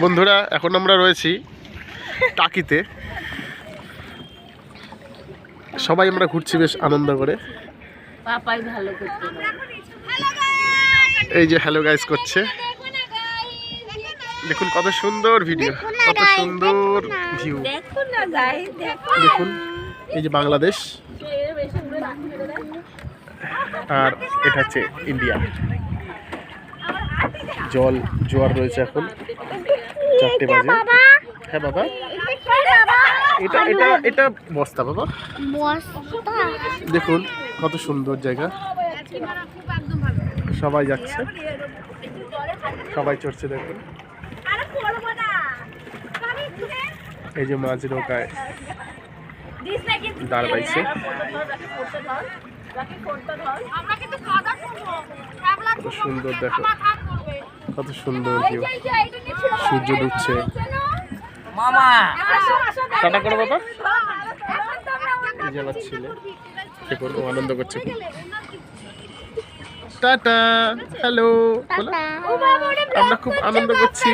বন্ধুরা এখন আমরা রয়েছি টাকিতে, সবাই আমরা ঘুরছি বেশ আনন্দ করে। এই যে হ্যালো গাইস করছে, দেখুন কত সুন্দর ভিডিও, কত সুন্দর ভিউ। দেখুন এই যে বাংলাদেশ আর এটা হচ্ছে ইন্ডিয়া। জোয়ার রয়েছে এখন 4টে বাজে। হ্যাঁ বাবা, এটা এটা এটা বস্তা বাবা। দেখুন কত সুন্দর জায়গা, সবাই যাচ্ছে, সবাই চড়ছে। দেখুন এই যে মাঝ নৌকায় দাঁড় বাইছে, কত সুন্দর। দেখো কত সুন্দর ভিউ, সূর্য ডুবছে। টাটা করো বাবা। এই যে আমার ছেলে, দেখুন ও আনন্দ করছে। টাটা, হ্যালো, আমরা খুব আনন্দ করছি,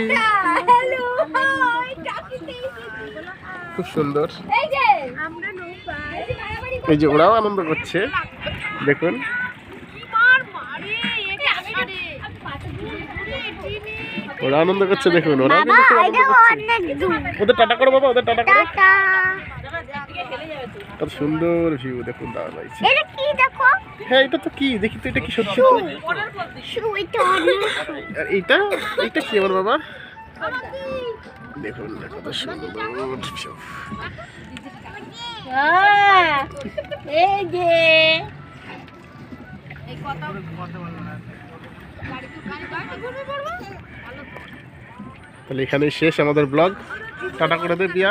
খুব সুন্দর। এই যে ওরাও আনন্দ করছে, দেখুন ওরা আনন্দ করছে। দেখুন ওরা ওদের টাটা করো বাবা, ওদের টাটা করো। কত সুন্দর ভিউ, দেখুন দাঁড়া পাইছি। হ্যাঁ এটা তো কি দেখি তো, এটা কি সত্যি তো? আর এইটা এইটা কি আমার বাবা? দেখুন কত সুন্দর ভিউ। তাহলে এখানেই শেষ আমাদের ব্লগ। টাটা করে দে পিয়া।